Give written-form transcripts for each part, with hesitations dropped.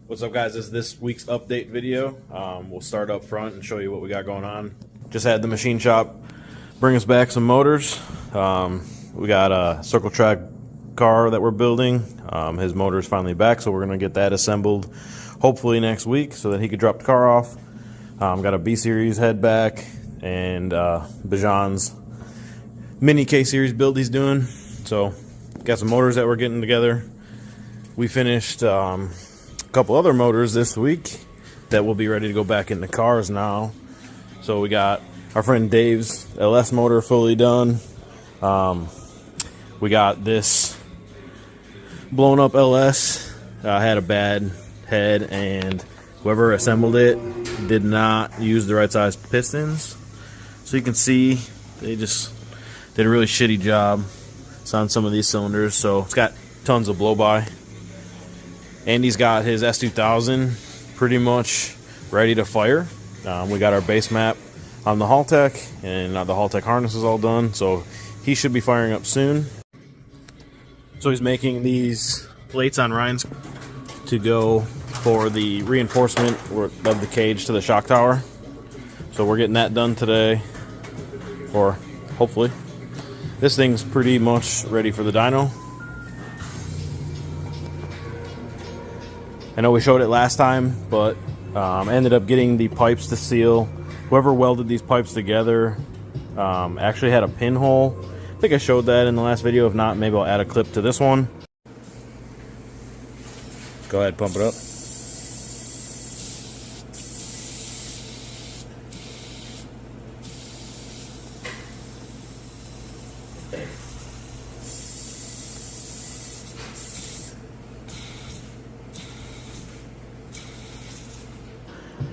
What's up, guys? This is this week's update video. We'll start up front and show you what we got going on. Just had the machine shop bring us back some motors. We got a circle track car that we're building. His motor is finally back, so we're going to get that assembled hopefully next week so that he could drop the car off. Got a B-Series head back and Bajan's mini K-Series build he's doing. So got some motors that we're getting together. We finished a couple other motors this week that will be ready to go back in the cars now. So we got our friend Dave's LS motor fully done. We got this blown up LS. Had a bad head, and whoever assembled it did not use the right size pistons. So you can see they just did a really shitty job on some of these cylinders. So it's got tons of blow by. Andy's got his S2000 pretty much ready to fire. We got our base map on the haltech, and the haltech harness is all done, so he should be firing up soon. So he's making these plates on Ryan's to go for the reinforcement of the cage to the shock tower. So we're getting that done today, or hopefully. This thing's pretty much ready for the dyno. I know we showed it last time, but ended up getting the pipes to seal. Whoever welded these pipes together actually had a pinhole. I think I showed that in the last video. If not, maybe I'll add a clip to this one. Go ahead, pump it up.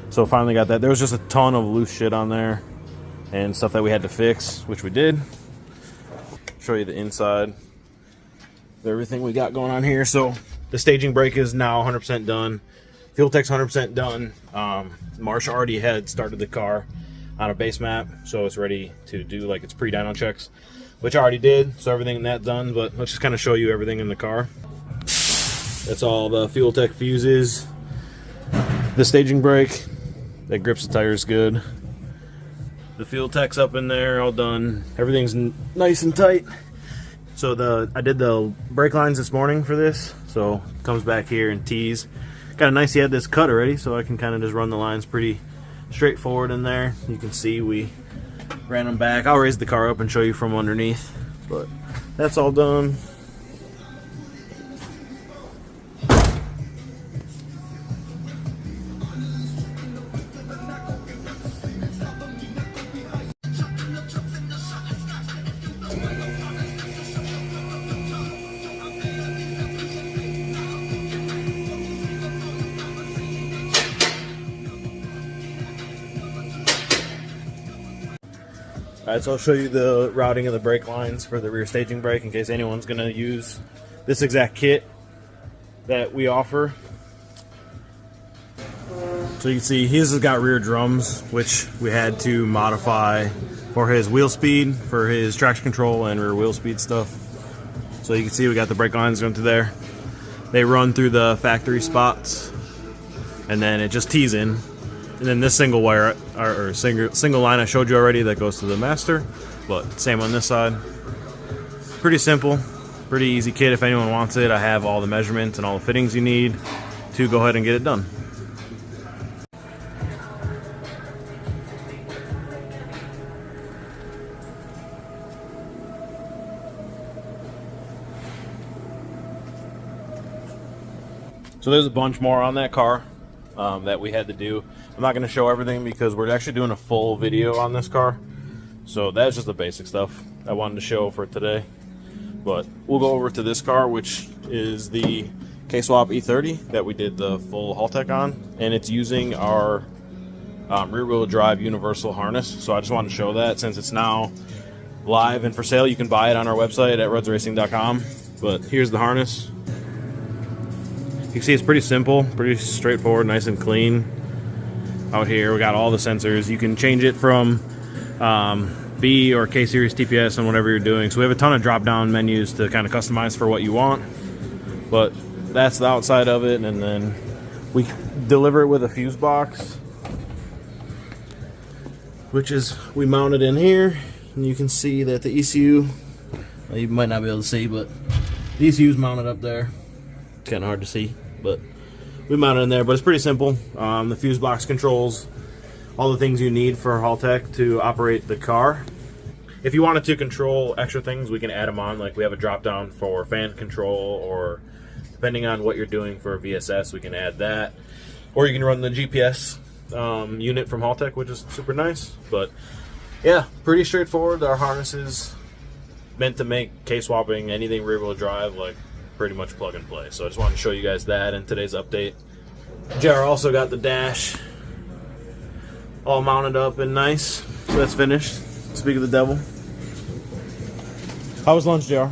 So finally got that. There was just a ton of loose shit on there and stuff that we had to fix, which we did. Show you the inside of everything we got going on here. So the staging brake is now 100% done. Fuel tech's 100% done. Marsh already had started the car on a base map, so it's ready to do like its pre-dyno checks, which I already did. So everything in that done, but let's just kind of show you everything in the car. That's all the fuel tech fuses. The staging brake that grips the tires good. The fuel tech's up in there, all done. Everything's nice and tight. So I did the brake lines this morning for this, so it comes back here and tees. Kind of nice he had this cut already, so I can kind of just run the lines pretty straightforward in there. You can see we ran them back. I'll raise the car up and show you from underneath, but that's all done. Alright, so I'll show you the routing of the brake lines for the rear staging brake in case anyone's going to use this exact kit that we offer. So you can see his has got rear drums, which we had to modify for his wheel speed, for his traction control and rear wheel speed stuff. So you can see we got the brake lines going through there. They run through the factory spots, and then it just tees in. And then this single wire, or single line I showed you already, that goes to the master, but same on this side. Pretty simple, pretty easy kit if anyone wants it. I have all the measurements and all the fittings you need to go ahead and get it done. So there's a bunch more on that car that we had to do. I'm not going to show everything because we're actually doing a full video on this car. So that's just the basic stuff I wanted to show for today. But we'll go over to this car, which is the kswap E30 that we did the full haltech on. And it's using our rear-wheel drive universal harness. So I just wanted to show that since it's now live and for sale. You can buy it on our website at rudsracing.com. But here's the harness. You can see it's pretty simple, pretty straightforward, nice and clean. Out here we got all the sensors. You can change it from B or K series TPS and whatever you're doing. So we have a ton of drop down menus to kind of customize for what you want. But that's the outside of it, and then We deliver it with a fuse box, which is, we mounted in here, and you can see that the ECU, well, you might not be able to see, but the ECU is mounted up there. It's kind of hard to see, but we mounted in there, but it's pretty simple. The fuse box controls all the things you need for haltech to operate the car. If you wanted to control extra things, we can add them on. Like we have a drop down for fan control, or depending on what you're doing for VSS, we can add that. Or you can run the GPS unit from haltech, which is super nice. But yeah, pretty straightforward. Our harness is meant to make K-swapping anything rear wheel drive like pretty much plug and play. So I just wanted to show you guys that in today's update. JR also got the dash all mounted up and nice. So that's finished. Speak of the devil. How was lunch, JR?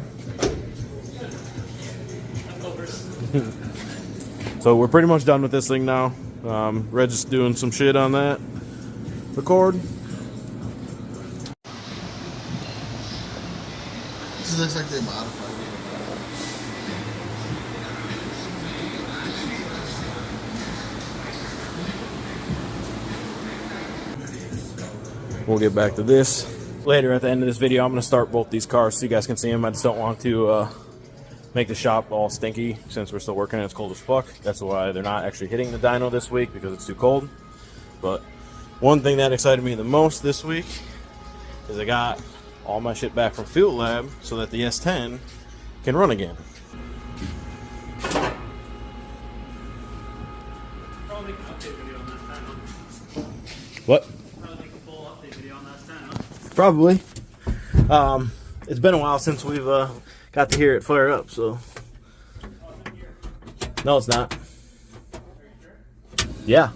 So we're pretty much done with this thing now. Red's just doing some shit on that. Record. This looks like they modified it. We'll get back to this later at the end of this video. I'm going to start both these cars so you guys can see them. I just don't want to make the shop all stinky since we're still working and it's cold as fuck. That's why they're not actually hitting the dyno this week, because it's too cold. But one thing that excited me the most this week is I got all my shit back from Field Lab so that the S10 can run again. Probably make an update video on that time, huh? What? Probably make a full update video on that time, huh? Probably. It's been a while since we've got to hear it flare up, so. No, it's not. Yeah.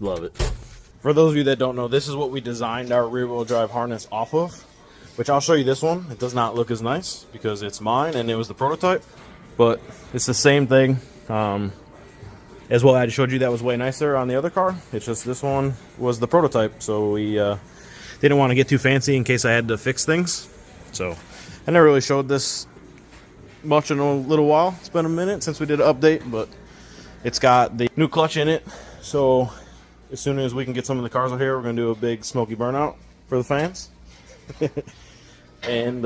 Love it. For those of you that don't know, this is what we designed our rear wheel drive harness off of, which I'll show you this one. It does not look as nice because it's mine and it was the prototype, but it's the same thing as what I showed you that was way nicer on the other car. It's just this one was the prototype, so we didn't want to get too fancy in case I had to fix things. So I never really showed this much in a little while. It's been a minute since we did an update, but it's got the new clutch in it, so as soon as we can get some of the cars out here, we're going to do a big smoky burnout for the fans. And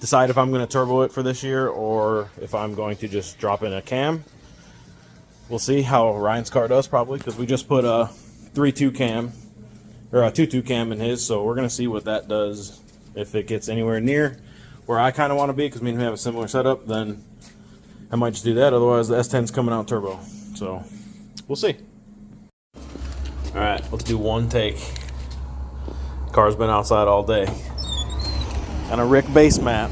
decide if I'm going to turbo it for this year or if I'm going to just drop in a cam. We'll see how Ryan's car does, probably, because we just put a 3.2 cam, or a 2.2 cam in his, so we're going to see what that does. If it gets anywhere near where I kind of want to be, because me and him have a similar setup, then I might just do that. Otherwise, the S10's coming out turbo. So we'll see. All right, let's do one take. Car's been outside all day. And a Rick base map.